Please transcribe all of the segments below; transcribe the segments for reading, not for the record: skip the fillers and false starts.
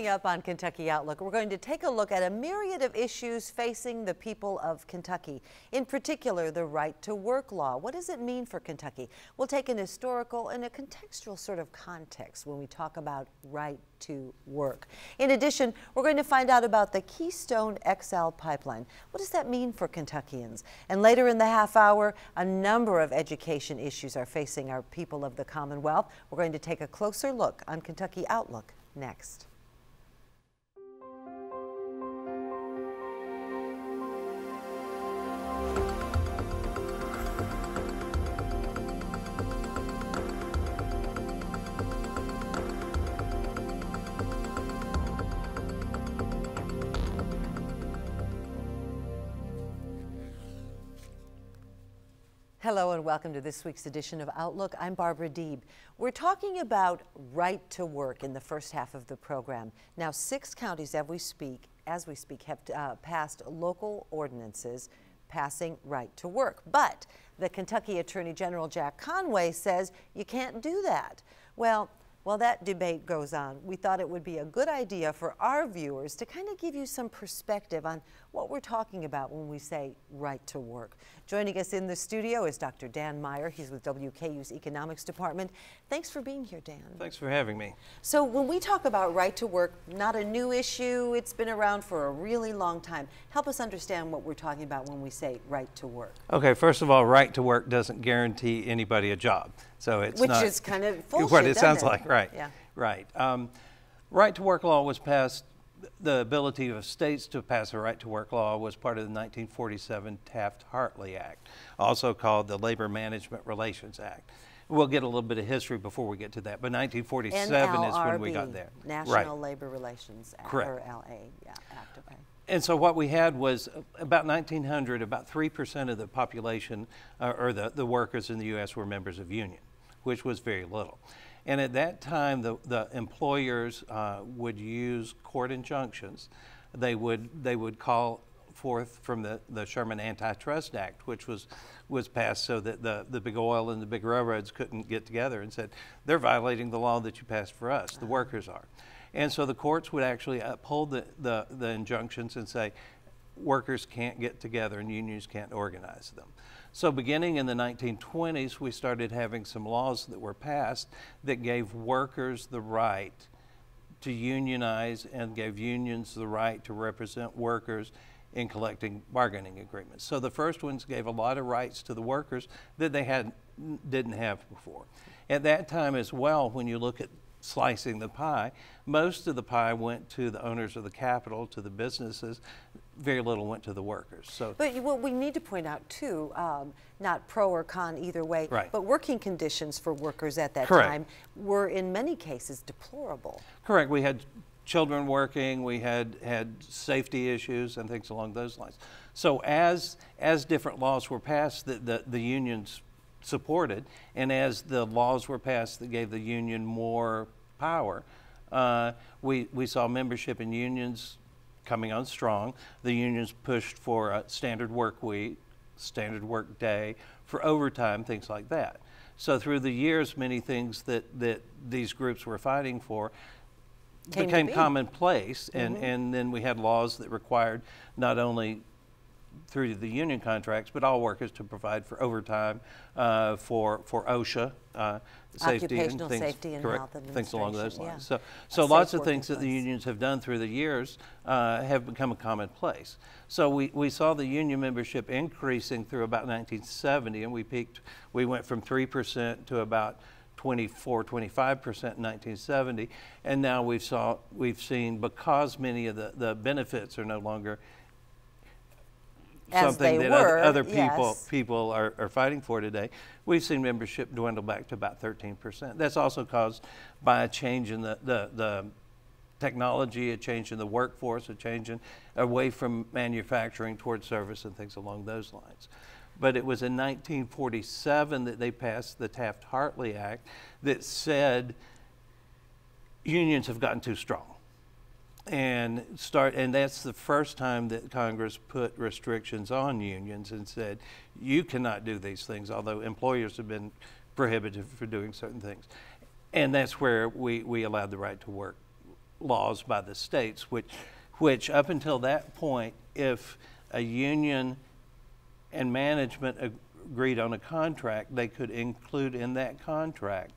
Coming up on Kentucky Outlook, we're going to take a look at a myriad of issues facing the people of Kentucky. In particular, the right to work law. What does it mean for Kentucky? We'll take an historical and a contextual sort of context when we talk about right to work. In addition, we're going to find out about the Keystone XL pipeline. What does that mean for Kentuckians? And later in the half hour, a number of education issues are facing our people of the Commonwealth. We're going to take a closer look on Kentucky Outlook next. Hello and welcome to this week's edition of Outlook. I'm Barbara Deeb. We're talking about right to work in the first half of the program. Now, 6 counties as we speak have passed local ordinances passing right to work. But the Kentucky Attorney General Jack Conway says you can't do that. Well, while that debate goes on, we thought it would be a good idea for our viewers to kind of give you some perspective on what we're talking about when we say right to work. Joining us in the studio is Dr. Dan Meyer. He's with WKU's Economics Department. Thanks for being here, Dan. Thanks for having me. So when we talk about right to work, not a new issue. It's been around for a really long time. Help us understand what we're talking about when we say right to work. Okay, first of all, right to work doesn't guarantee anybody a job. So it's Which is kind of bullshit, what it sounds it? like, right? Yeah. Right. Right to work law was passed. The ability of states to pass a right to work law was part of the 1947 Taft-Hartley Act, also called the Labor Management Relations Act. We'll get a little bit of history before we get to that, but 1947 is when we got there. National Labor Relations Act, correct. Or LA Act, okay. And so what we had was about 1900, about 3% of the population or the workers in the U.S. were members of union, which was very little. And at that time, the employers would use court injunctions. They would call forth from the Sherman Antitrust Act, which was passed so that the big oil and the big railroads couldn't get together and said, they're violating the law that you passed for us, the workers are. And so the courts would actually uphold the injunctions and say, workers can't get together and unions can't organize them. So beginning in the 1920s, we started having some laws that were passed that gave workers the right to unionize and gave unions the right to represent workers in collective bargaining agreements. So the first ones gave a lot of rights to the workers that they didn't have before. At that time as well, when you look at slicing the pie, most of the pie went to the owners of the capital, to the businesses. Very little went to the workers. So, but what we need to point out too, not pro or con either way, right. but working conditions for workers at that correct. time were in many cases deplorable. Correct. We had children working, we had safety issues and things along those lines. So as different laws were passed that the unions supported, and as the laws were passed that gave the union more power, we saw membership in unions coming on strong. The unions pushed for a standard work week, standard work day, for overtime, things like that. So through the years, many things that these groups were fighting for became commonplace, and then we had laws that required not only through the union contracts, but all workers to provide for overtime, for OSHA, safety and things, safety and correct, health administration, things along those lines. yeah. So lots of things that the unions have done through the years have become a commonplace. So we saw the union membership increasing through about 1970, and we went from 3% to about 24, 25% in 1970, and now we've seen, because many of the benefits are no longer something that other people are fighting for today, we've seen membership dwindle back to about 13%. That's also caused by a change in the technology, a change in the workforce, a change in away from manufacturing towards service and things along those lines. But it was in 1947 that they passed the Taft-Hartley Act that said unions have gotten too strong. And that's the first time that Congress put restrictions on unions and said, you cannot do these things, although employers have been prohibited for doing certain things. And that's where we allowed the right to work laws by the states, which up until that point, if a union and management agreed on a contract, they could include in that contract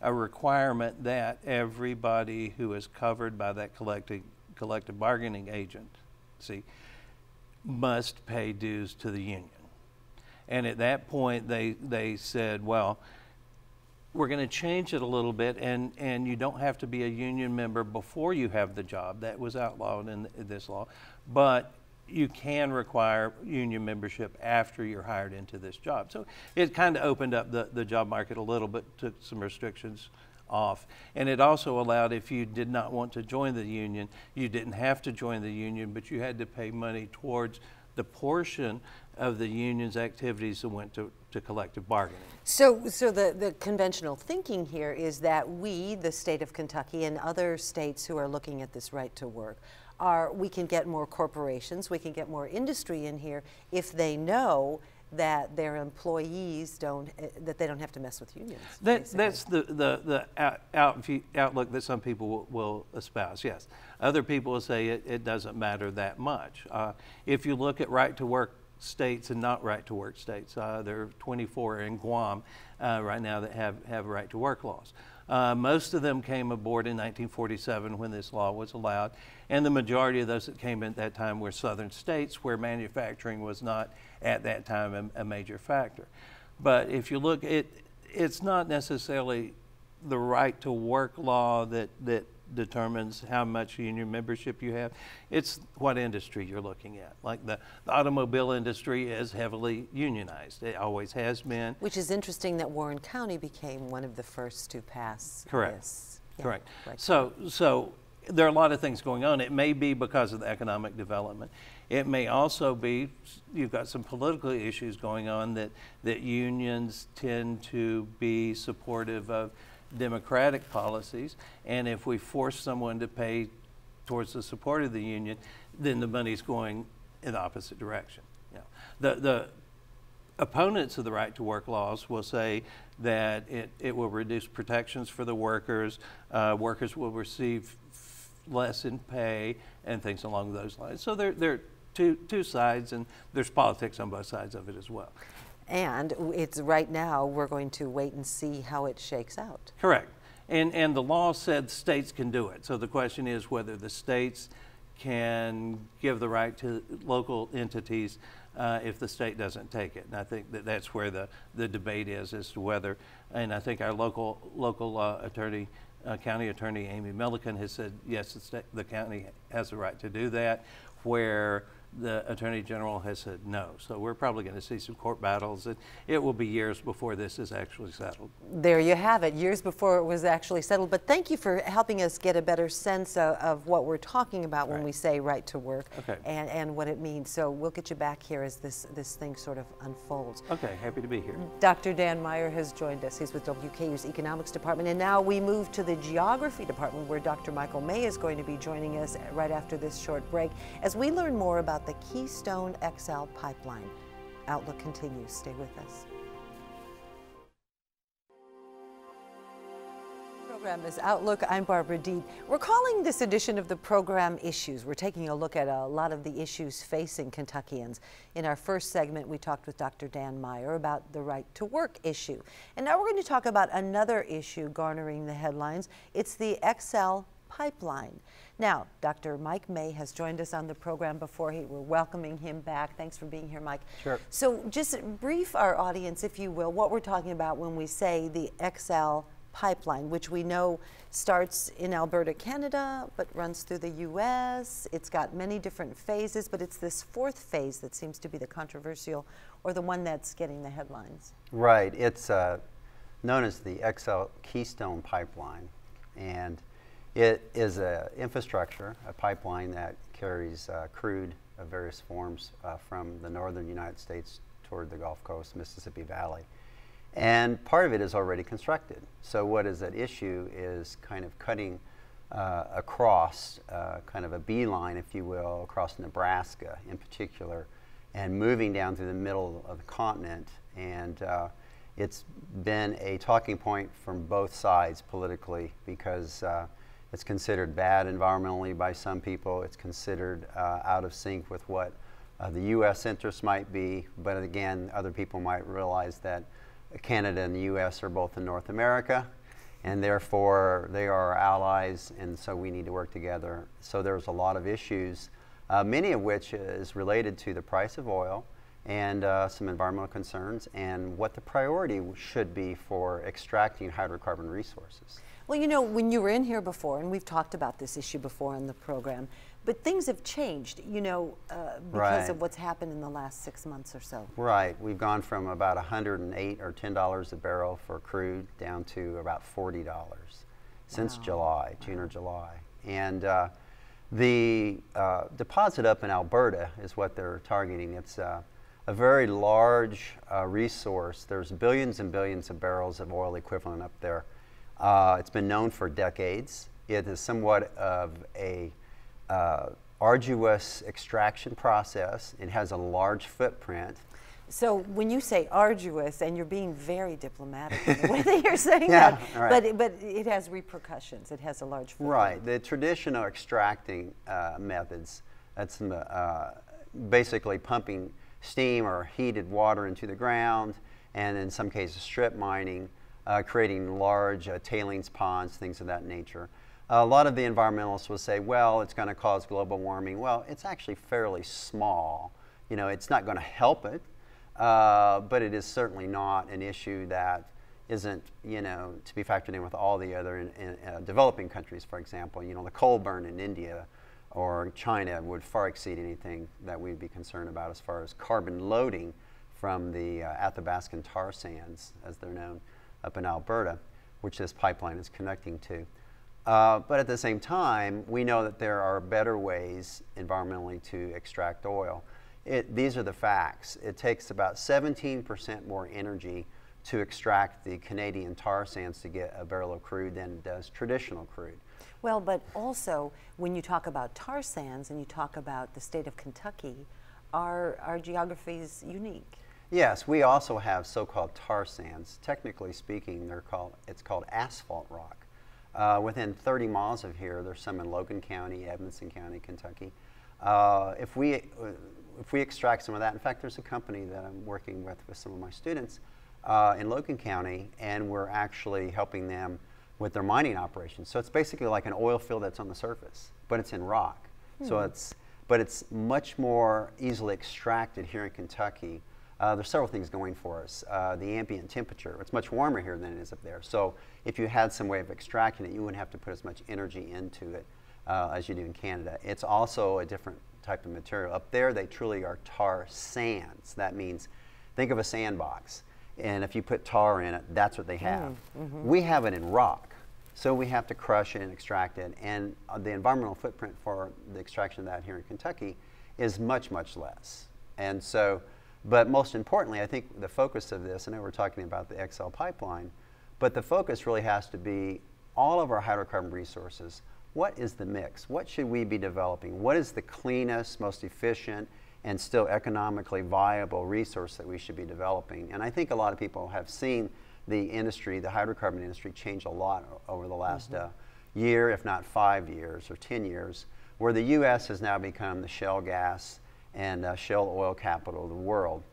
a requirement that everybody who is covered by that collective bargaining agency must pay dues to the union. And at that point, they said, well, we're going to change it a little bit, and you don't have to be a union member before you have the job. That was outlawed in this law. But you can require union membership after you're hired into this job. So it kind of opened up the job market a little bit, took some restrictions off. And it also allowed, if you did not want to join the union, you didn't have to join the union, but you had to pay money towards the portion of the union's activities that went to collective bargaining. So the conventional thinking here is that we, the state of Kentucky, and other states who are looking at this right to work, we can get more corporations, we can get more industry in here if they know that their employees that they don't have to mess with unions. That's the outlook that some people will espouse, yes. Other people will say it doesn't matter that much. If you look at right to work states and not right to work states, there are 24 in Guam right now that have right to work laws. Most of them came aboard in 1947 when this law was allowed, and the majority of those that came in at that time were southern states where manufacturing was not at that time a major factor. But if you look, it's not necessarily the right to work law that determines how much union membership you have. It's what industry you're looking at. Like the automobile industry is heavily unionized. It always has been. Which is interesting that Warren County became one of the first to pass this. Yeah, correct. Right. So there are a lot of things going on. It may be because of the economic development. It may also be you've got some political issues going on that unions tend to be supportive of democratic policies, and if we force someone to pay towards the support of the union, then the money's going in the opposite direction. You know, the opponents of the right to work laws will say that it will reduce protections for the workers, workers will receive less in pay, and things along those lines. So there are two sides, and there's politics on both sides of it as well. And it's right now, we're going to wait and see how it shakes out. Correct. And the law said states can do it. So the question is whether the states can give the right to local entities if the state doesn't take it. And I think that's where the debate is as to whether, and I think our local attorney, county attorney Amy Milliken has said, yes, the county has the right to do that, where the Attorney General has said no. So we're probably going to see some court battles, and it will be years before this is actually settled. There you have it, years before it was actually settled. But thank you for helping us get a better sense of what we're talking about when we say right to work, and what it means. So we'll get you back here as this thing sort of unfolds. Okay, happy to be here. Dr. Dan Meyer has joined us. He's with WKU's Economics Department. And now we move to the Geography Department, where Dr. Michael May is going to be joining us right after this short break as we learn more about the Keystone XL pipeline. Outlook continues. Stay with us. Program is Outlook. I'm Barbara Deeb. We're calling this edition of the program Issues. We're taking a look at a lot of the issues facing Kentuckians. In our first segment, we talked with Dr. Dan Meyer about the right to work issue. And now we're going to talk about another issue garnering the headlines. It's the XL pipeline. Now, Dr. Mike May has joined us on the program before. We're welcoming him back. Thanks for being here, Mike. Sure. So just brief our audience, if you will, what we're talking about when we say the XL pipeline, which we know starts in Alberta, Canada, but runs through the U.S. It's got many different phases, but it's this fourth phase that seems to be the controversial, or the one that's getting the headlines. Right. It's known as the XL Keystone Pipeline, and it is an infrastructure, a pipeline that carries crude of various forms from the northern United States toward the Gulf Coast, Mississippi Valley. And part of it is already constructed. So what is at issue is kind of cutting across, kind of a beeline, if you will, across Nebraska in particular, and moving down through the middle of the continent. And it's been a talking point from both sides politically, because It's considered bad environmentally by some people. It's considered out of sync with what the U.S. interests might be. But again, other people might realize that Canada and the U.S. are both in North America, and therefore they are our allies, and so we need to work together. So there's a lot of issues, many of which is related to the price of oil and some environmental concerns and what the priority should be for extracting hydrocarbon resources. Well, you know, when you were in here before, and we've talked about this issue before on the program, but things have changed, you know, because of what's happened in the last 6 months or so. Right. We've gone from about $108 or $10 a barrel for crude down to about $40 since July, June or July. And the deposit up in Alberta is what they're targeting. It's a very large resource. There's billions and billions of barrels of oil equivalent up there. It's been known for decades. It is somewhat of a arduous extraction process. It has a large footprint. So when you say arduous, and you're being very diplomatic in the way that you're saying that, right. but it has repercussions. It has a large footprint. Right. The traditional extracting methods, that's basically pumping steam or heated water into the ground, and in some cases strip mining, creating large tailings ponds, things of that nature. A lot of the environmentalists will say, well, it's going to cause global warming. Well, it's actually fairly small. You know, it's not going to help it, but it is certainly not an issue that isn't, you know, to be factored in with all the other developing countries, for example. You know, the coal burn in India or China would far exceed anything that we'd be concerned about as far as carbon loading from the Athabascan tar sands, as they're known, up in Alberta, which this pipeline is connecting to. But at the same time, we know that there are better ways environmentally to extract oil. These are the facts. It takes about 17% more energy to extract the Canadian tar sands to get a barrel of crude than it does traditional crude. Well, but also when you talk about tar sands and you talk about the state of Kentucky, our geography is unique. Yes, we also have so-called tar sands. Technically speaking, it's called asphalt rock. Within 30 miles of here, there's some in Logan County, Edmonson County, Kentucky. If we extract some of that, in fact, there's a company that I'm working with some of my students in Logan County, and we're actually helping them with their mining operations. So it's basically like an oil field that's on the surface, but it's in rock. So it's much more easily extracted here in Kentucky. There's several things going for us. The ambient temperature, it's much warmer here than it is up there. So if you had some way of extracting it, you wouldn't have to put as much energy into it as you do in Canada. It's also a different type of material. Up there, they truly are tar sands. That means, think of a sandbox, and if you put tar in it, that's what they have. We have it in rock, so we have to crush it and extract it, and the environmental footprint for the extraction of that here in Kentucky is much, much less. And so, but most importantly, I think the focus of this, I know we're talking about the XL pipeline, but the focus really has to be all of our hydrocarbon resources. What is the mix? What should we be developing? What is the cleanest, most efficient, and still economically viable resource that we should be developing? And I think a lot of people have seen the industry, the hydrocarbon industry, change a lot over the last year, if not 5 years or 10 years, where the U.S. has now become the shale gas and shale oil capital of the world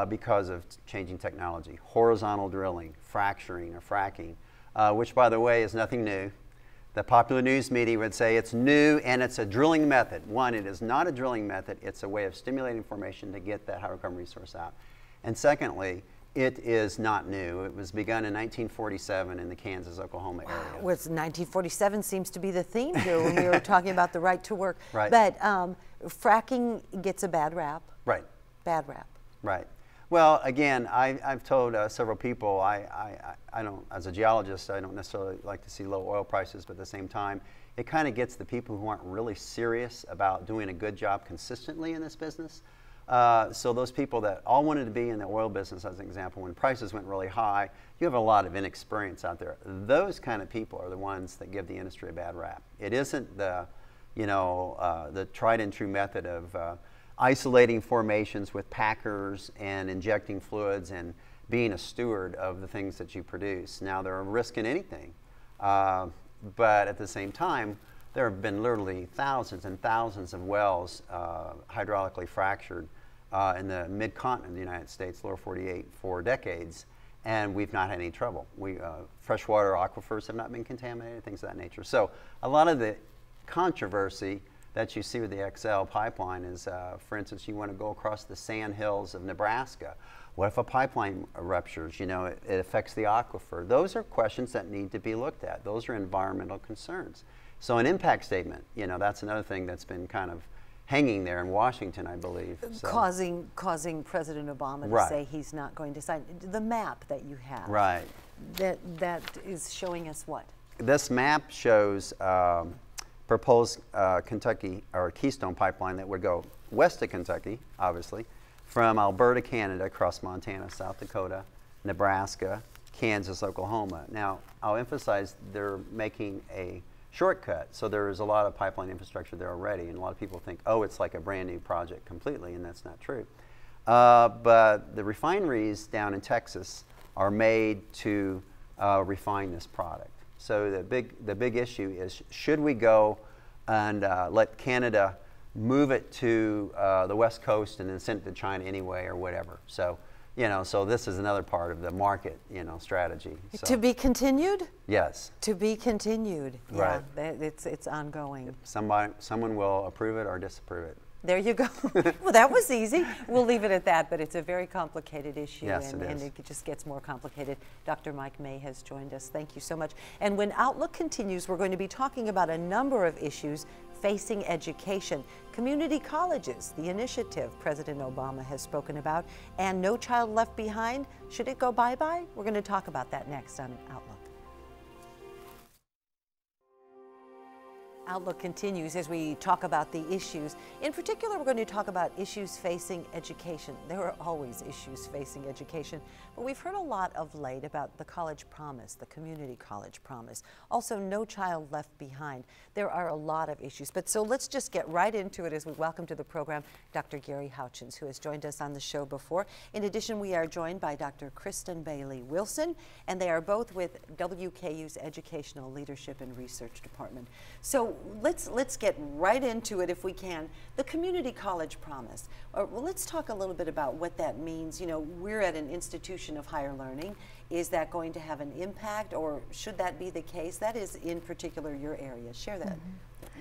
because of changing technology, horizontal drilling, fracturing or fracking, which, by the way, is nothing new. The popular news media would say it's new and it's a drilling method. One, it is not a drilling method. It's a way of stimulating formation to get that hydrocarbon resource out. And secondly, it is not new. It was begun in 1947 in the Kansas-Oklahoma area. Well, 1947 seems to be the theme here when we were talking about the right to work. Right. But fracking gets a bad rap. Right. Bad rap. Right. Well, again, I've told several people, I don't, as a geologist, I don't necessarily like to see low oil prices, but at the same time, it kind of gets the people who aren't really serious about doing a good job consistently in this business. So those people that all wanted to be in the oil business, as an example, when prices went really high, you have a lot of inexperience out there. Those kind of people are the ones that give the industry a bad rap. It isn't the, you know, the tried and true method of isolating formations with packers and injecting fluids and being a steward of the things that you produce. Now, there are risks in anything. But at the same time, there have been literally thousands and thousands of wells hydraulically fractured in the mid-continent of the United States, lower 48, for decades, and we've not had any trouble. Freshwater aquifers have not been contaminated, things of that nature. So a lot of the controversy that you see with the XL pipeline is, for instance, you want to go across the sand hills of Nebraska. What if a pipeline ruptures? You know, it affects the aquifer. Those are questions that need to be looked at. Those are environmental concerns. So an impact statement, you know, that's another thing that's been kind of hanging there in Washington, I believe. So. Causing President Obama to say he's not going to sign. The map that you have. Right. That is showing us what? This map shows proposed Kentucky or Keystone pipeline that would go west of Kentucky, obviously, from Alberta, Canada, across Montana, South Dakota, Nebraska, Kansas, Oklahoma. Now, I'll emphasize they're making a shortcut, so there is a lot of pipeline infrastructure there already, and a lot of people think, oh, it's like a brand new project completely, and that's not true. But the refineries down in Texas are made to refine this product. So the big issue is, should we go and let Canada move it to the West Coast and then send it to China anyway, or whatever? So, you know, so this is another part of the market, you know, strategy. So. To be continued? Yes. To be continued. Right. Yeah, it's ongoing. Someone will approve it or disapprove it. There you go. Well, that was easy. We'll leave it at that, but it's a very complicated issue, yes, and it it just gets more complicated. Dr. Mike May has joined us. Thank you so much. And when Outlook continues, we're going to be talking about a number of issues facing education. Community colleges, the initiative President Obama has spoken about, and No Child Left Behind. Should it go bye-bye? We're going to talk about that next on Outlook. Outlook continues as we talk about the issues. In particular, we're going to talk about issues facing education. There are always issues facing education, but we've heard a lot of late about the college promise, the community college promise. Also, No Child Left Behind. There are a lot of issues, but so let's just get right into it as we welcome to the program Dr. Gary Houchins, who has joined us on the show before. In addition, we are joined by Dr. Kristen Bailey Wilson, and they are both with WKU's Educational Leadership and Research Department. So let's get right into it if we can. The community college promise. Well, let's talk a little bit about what that means. You know, we're at an institution of higher learning. Is that going to have an impact, or should that be the case? That is in particular your area. Share that.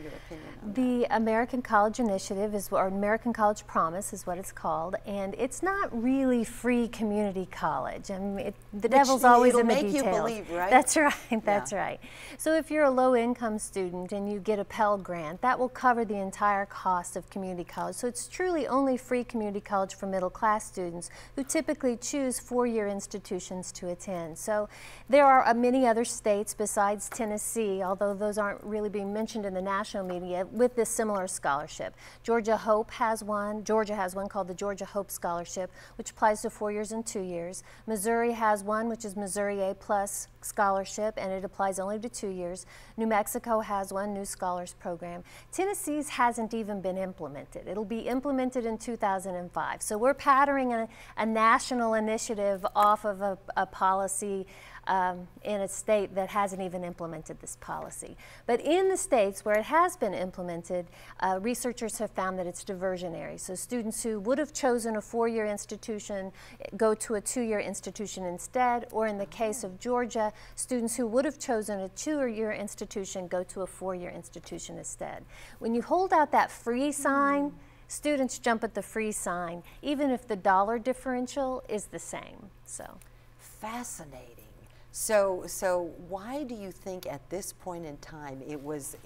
Your opinion on the American College Initiative or American College Promise is what it's called, and it's not really free community college. I mean, the devil's always in the details. It'll make you believe, right? That's right. That's right. So if you're a low-income student and you get a Pell Grant, that will cover the entire cost of community college. So it's truly only free community college for middle-class students who typically choose four-year institutions to attend. So there are many other states besides Tennessee, although those aren't really being mentioned in the national media, with this similar scholarship. Georgia has one called the Georgia Hope Scholarship, which applies to 4 years and 2 years. Missouri has one, which is Missouri A+ scholarship, and it applies only to 2 years. New Mexico has one, New Scholars Program. Tennessee's hasn't even been implemented. It'll be implemented in 2005. So we're patterning a national initiative off of a policy in a state that hasn't even implemented this policy. But in the states where it has been implemented, researchers have found that it's diversionary. So students who would have chosen a four-year institution go to a two-year institution instead, or in the case of Georgia, students who would have chosen a two-year institution go to a four-year institution instead. When you hold out that free sign, students jump at the free sign, even if the dollar differential is the same. So, fascinating. So why do you think at this point in time it was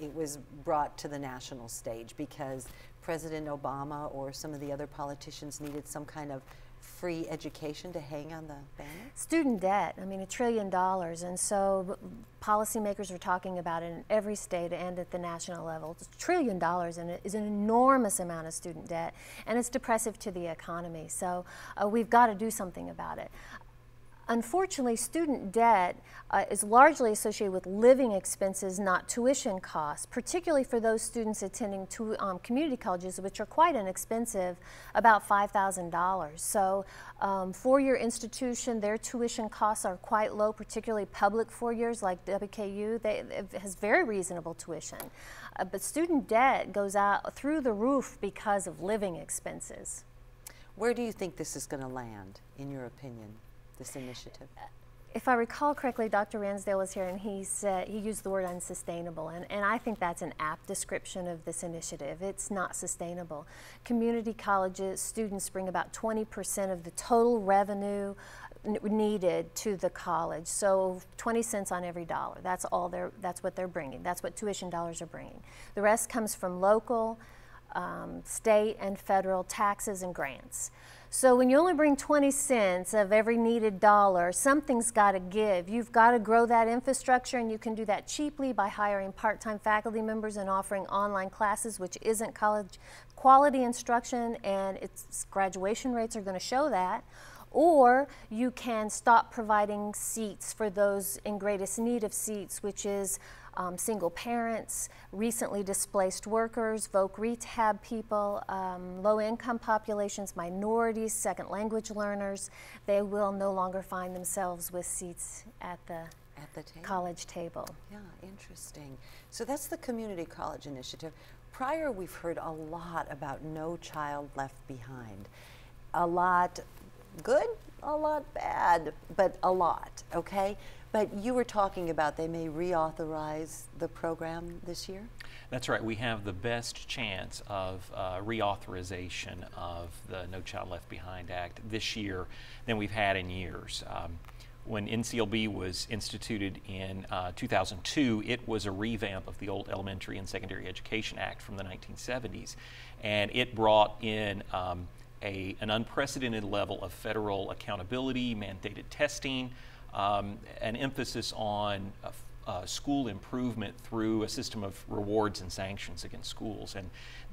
brought to the national stage? Because President Obama or some of the other politicians needed some kind of free education to hang on the banner? Student debt, I mean, $1 trillion, and so policymakers are talking about it in every state and at the national level. It's $1 trillion, and it is an enormous amount of student debt, and it's depressive to the economy, so we've got to do something about it. Unfortunately, student debt is largely associated with living expenses, not tuition costs, particularly for those students attending community colleges, which are quite inexpensive, about $5,000. So for your institution, their tuition costs are quite low, particularly public 4 years like WKU. It has very reasonable tuition. But student debt goes out through the roof because of living expenses. Where do you think this is going to land, in your opinion, this initiative? If I recall correctly, Dr. Ransdale was here and he said, he used the word unsustainable, and I think that's an apt description of this initiative. It's not sustainable. Community colleges, students bring about 20% of the total revenue needed to the college. So 20 cents on every dollar. That's what they're bringing. That's what tuition dollars are bringing. The rest comes from local, state and federal taxes and grants. So when you only bring 20 cents of every needed dollar, something's got to give. You've got to grow that infrastructure, and you can do that cheaply by hiring part-time faculty members and offering online classes, which isn't college quality instruction, and its graduation rates are going to show that. Or you can stop providing seats for those in greatest need of seats, which is single parents, recently displaced workers, voc rehab people, low-income populations, minorities, second language learners. They will no longer find themselves with seats at the college table. Yeah, interesting. So that's the Community College Initiative. Prior, we've heard a lot about No Child Left Behind. A lot good, a lot bad, but a lot, okay? But you were talking about they may reauthorize the program this year? That's right. We have the best chance of reauthorization of the No Child Left Behind Act this year than we've had in years. When NCLB was instituted in 2002, it was a revamp of the old Elementary and Secondary Education Act from the 1970s, and it brought in an unprecedented level of federal accountability, mandated testing, an emphasis on school improvement through a system of rewards and sanctions against schools. And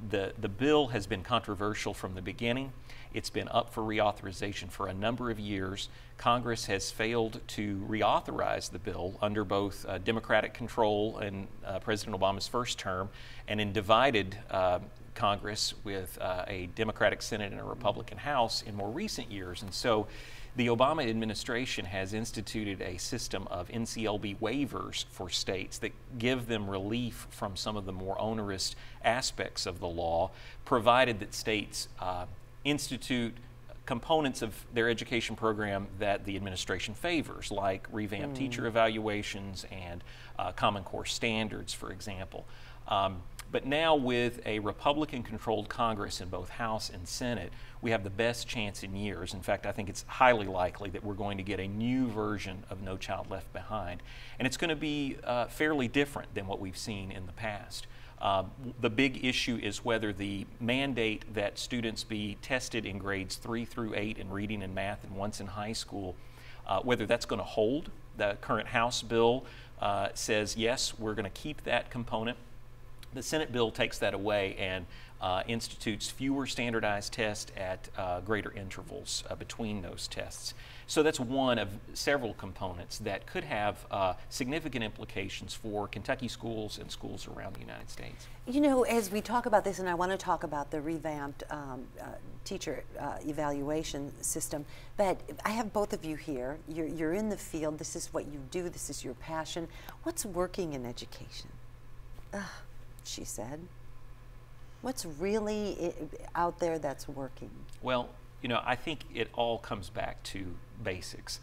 the bill has been controversial from the beginning. It's been up for reauthorization for a number of years. Congress has failed to reauthorize the bill under both Democratic control in President Obama's first term and in divided Congress with a Democratic Senate and a Republican House in more recent years. And so the Obama administration has instituted a system of NCLB waivers for states that give them relief from some of the more onerous aspects of the law, provided that states institute components of their education program that the administration favors, like revamped teacher evaluations and Common Core standards, for example. But now with a Republican-controlled Congress in both House and Senate, we have the best chance in years. In fact, I think it's highly likely that we're going to get a new version of No Child Left Behind. And it's going to be fairly different than what we've seen in the past. The big issue is whether the mandate that students be tested in grades 3 through 8 in reading and math and once in high school, whether that's going to hold. The current House bill says, yes, we're going to keep that component. The Senate bill takes that away and institutes fewer standardized tests at greater intervals between those tests. So that's one of several components that could have significant implications for Kentucky schools and schools around the United States. You know, as we talk about this, and I want to talk about the revamped teacher evaluation system, but I have both of you here. You're in the field. This is what you do. This is your passion. What's working in education? She said. What's really out there that's working? Well, you know, I think it all comes back to basics.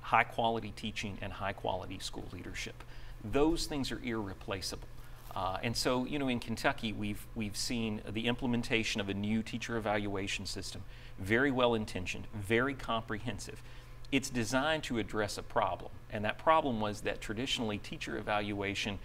High quality teaching and high quality school leadership. Those things are irreplaceable. And so, you know, in Kentucky, we've seen the implementation of a new teacher evaluation system, very well intentioned, very comprehensive. It's designed to address a problem, and that problem was that traditionally teacher evaluation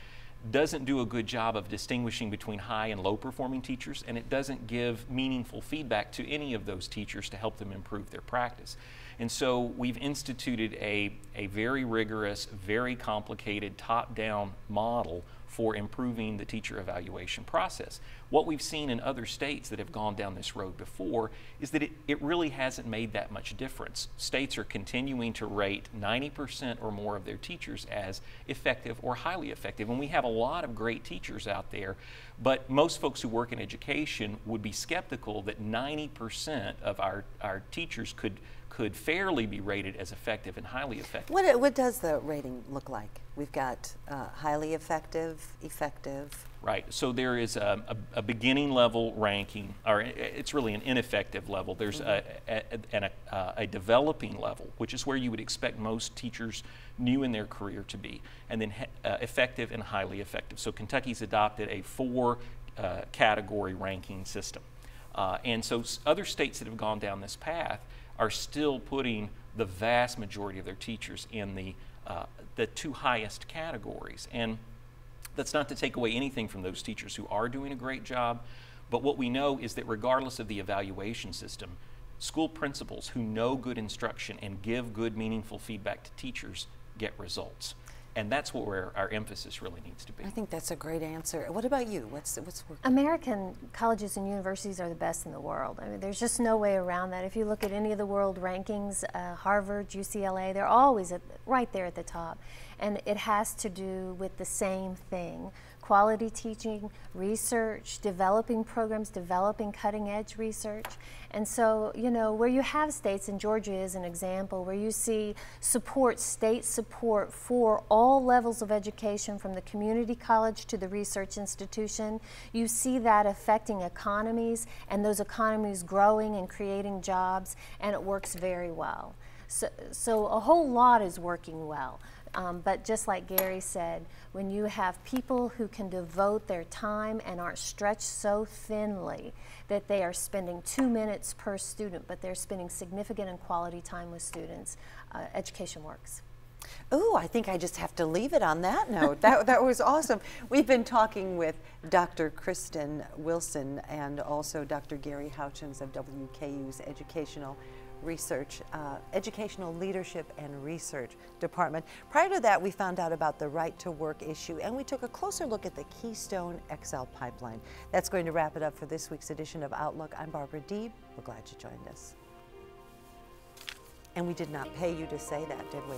doesn't do a good job of distinguishing between high and low performing teachers, and it doesn't give meaningful feedback to any of those teachers to help them improve their practice. And so we've instituted a very rigorous, very complicated top-down model for improving the teacher evaluation process. What we've seen in other states that have gone down this road before is that it really hasn't made that much difference. States are continuing to rate 90% or more of their teachers as effective or highly effective. And we have a lot of great teachers out there, but most folks who work in education would be skeptical that 90% of our teachers could fairly be rated as effective and highly effective. What does the rating look like? We've got highly effective, effective. Right, so there is a beginning level ranking, or it's really an ineffective level. There's a developing level, which is where you would expect most teachers new in their career to be, and then effective and highly effective. So Kentucky's adopted a 4 category ranking system. And so other states that have gone down this path are still putting the vast majority of their teachers in the 2 highest categories. And that's not to take away anything from those teachers who are doing a great job, but what we know is that regardless of the evaluation system, school principals who know good instruction and give good, meaningful feedback to teachers get results. And that's where our emphasis really needs to be. I think that's a great answer. What about you? What's working? American colleges and universities are the best in the world. I mean, there's just no way around that. If you look at any of the world rankings, Harvard, UCLA, they're always right there at the top. And it has to do with the same thing: quality teaching, research, developing programs, developing cutting-edge research. And so, you know, where you have states, and Georgia is an example, where you see support, state support for all levels of education, from the community college to the research institution, you see that affecting economies, and those economies growing and creating jobs, and it works very well. So a whole lot is working well. But just like Gary said, when you have people who can devote their time and aren't stretched so thinly that they are spending 2 minutes per student, but they're spending significant and quality time with students, education works. Oh, I think I just have to leave it on that note. That was awesome. We've been talking with Dr. Kristen Wilson and also Dr. Gary Houchins of WKU's Educational Leadership and Research Department. Prior to that, we found out about the right to work issue, and we took a closer look at the Keystone XL pipeline. That's going to wrap it up for this week's edition of Outlook. I'm Barbara Deeb. We're glad you joined us. And we did not pay you to say that, did we?